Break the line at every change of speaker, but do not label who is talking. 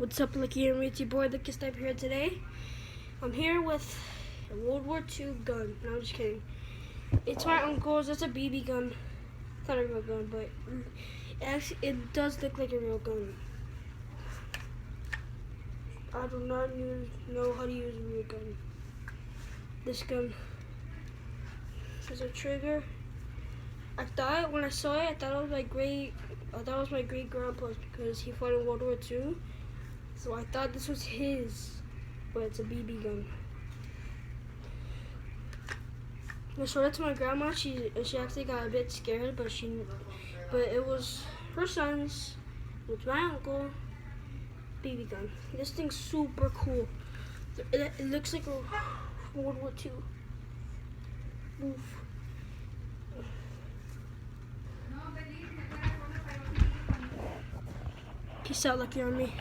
What's up, Lucky and it's your boy Lucky Sniper here today. I'm here with a World War II gun. No, I'm just kidding. It's my uncle's. It's a BB gun. It's not a real gun, but it does look like a real gun. I do not know how to use a real gun. This gun has a trigger. I thought when I saw it, I thought it was my great grandpa's because he fought in World War II. So I thought this was his, but it's a BB gun. I showed it to my grandma. She actually got a bit scared, but it was her son's, with my uncle, BB gun. This thing's super cool. It looks like a World War II. Oof. Peace out, Lucky Army.